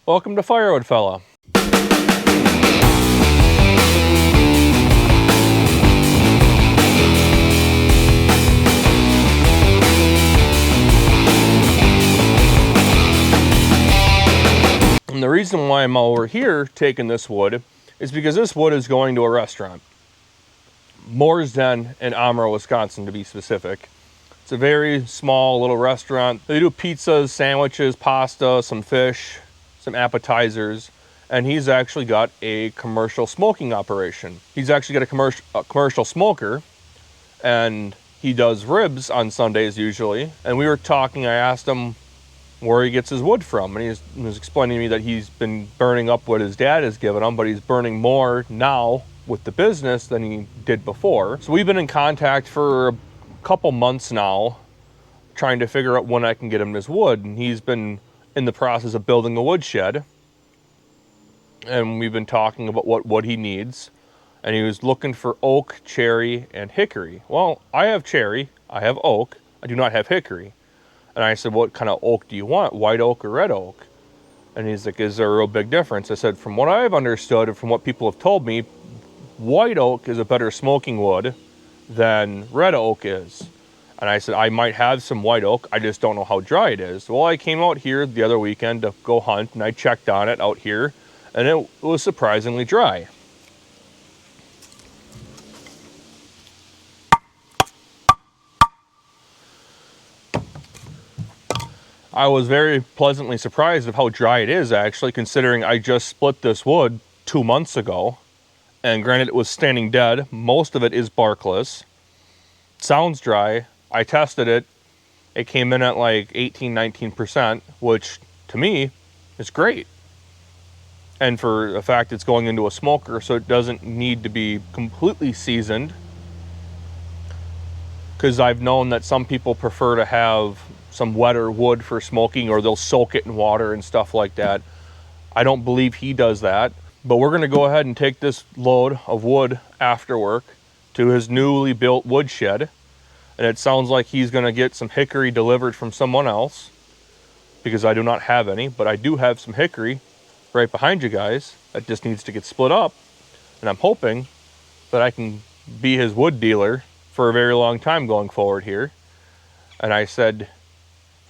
Welcome to Firewood, fella. And the reason why I'm over here taking this wood is because this wood is going to a restaurant. Mohr's Den in Omro, Wisconsin, to be specific. It's a very small little restaurant. They do pizzas, sandwiches, pasta, some fish, some appetizers, and he's actually got a commercial smoking operation. He's actually got a commercial smoker, and he does ribs on Sundays usually. And we were talking, I asked him where he gets his wood from, and he was explaining to me that he's been burning up what his dad has given him, but he's burning more now with the business than he did before. So we've been in contact for a couple months now, trying to figure out when I can get him this wood, and he's been in the process of building a woodshed, and we've been talking about what wood he needs, and he was looking for oak, cherry, and hickory. Well, I have cherry, I have oak, I do not have hickory. And I said, what kind of oak do you want, white oak or red oak? And he's like, is there a real big difference? I said, from what I've understood and from what people have told me, white oak is a better smoking wood than red oak is. And I said, I might have some white oak, I just don't know how dry it is. Well, I came out here the other weekend to go hunt, and I checked on it out here, and it was surprisingly dry. I was very pleasantly surprised of how dry it is, actually, considering I just split this wood 2 months ago. And granted, it was standing dead. Most of it is barkless. Sounds dry. I tested it. It came in at like 18-19%, which to me is great. And for the fact it's going into a smoker, so it doesn't need to be completely seasoned. Because I've known that some people prefer to have some wetter wood for smoking, or they'll soak it in water and stuff like that. I don't believe he does that. But we're going to go ahead and take this load of wood after work to his newly built woodshed. And it sounds like he's going to get some hickory delivered from someone else, because I do not have any, but I do have some hickory right behind you guys that just needs to get split up. And I'm hoping that I can be his wood dealer for a very long time going forward here. And he said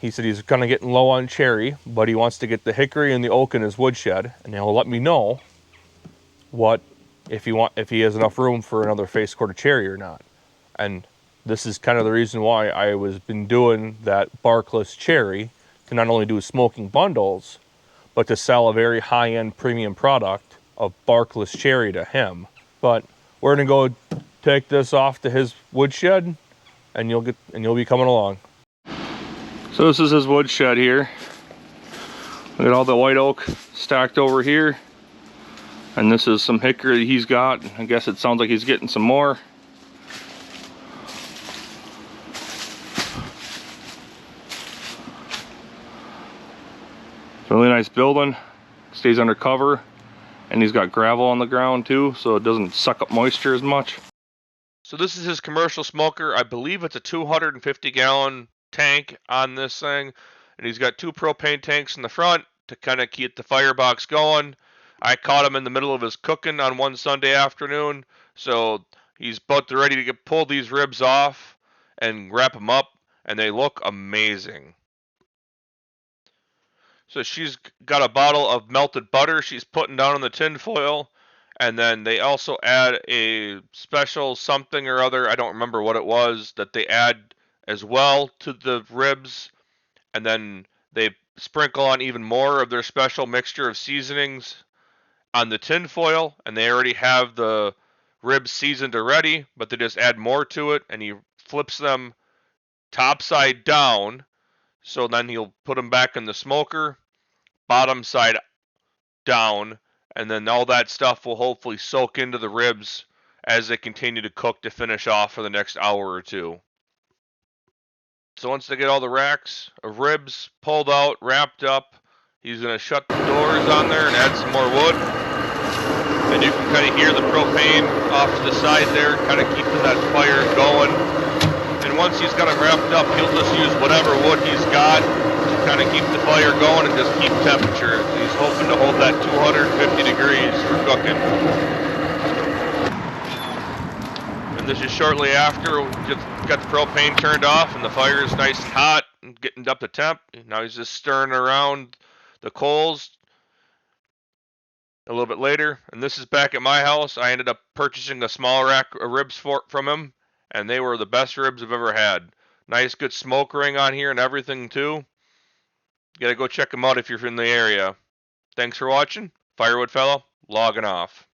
he's kind of getting low on cherry, but he wants to get the hickory and the oak in his woodshed, and he'll let me know if he has enough room for another face quarter cherry or not. And this is kind of the reason why I was been doing that barkless cherry, to not only do smoking bundles, but to sell a very high-end premium product of barkless cherry to him. But we're gonna go take this off to his woodshed, and you'll be coming along. So this is his woodshed here. Look at all the white oak stacked over here. And this is some hickory he's got. I guess it sounds like he's getting some more. It's a really nice building. Stays under cover. And he's got gravel on the ground too, so it doesn't suck up moisture as much. So this is his commercial smoker. I believe it's a 250-gallon tank on this thing. And he's got 2 propane tanks in the front to kind of keep the firebox going. I caught him in the middle of his cooking on one Sunday afternoon, so he's about ready to pull these ribs off and wrap them up, and they look amazing. So she's got a bottle of melted butter she's putting down in the tin foil, and then they also add a special something or other, I don't remember what it was, that they add as well to the ribs, and then they sprinkle on even more of their special mixture of seasonings on the tin foil, and they already have the ribs seasoned already, but they just add more to it, and he flips them topside down, so then he'll put them back in the smoker, bottom side down, and then all that stuff will hopefully soak into the ribs as they continue to cook to finish off for the next hour or two. So once they get all the racks of ribs pulled out, wrapped up, he's going to shut the doors on there and add some more wood. And you can kind of hear the propane off to the side there, kind of keeping that fire going. And once he's got them wrapped up, he'll just use whatever wood he's got to kind of keep the fire going and just keep temperature. He's hoping to hold that 250 degrees for cooking. And this is shortly after we just got the propane turned off and the fire is nice and hot and getting up to temp. Now he's just stirring around the coals. A little bit later, and this is back at my house. I ended up purchasing a small rack of ribs from him, and they were the best ribs I've ever had. Nice, good smoke ring on here and everything too. You gotta go check them out if you're in the area. Thanks for watching. Firewood Fellow, logging off.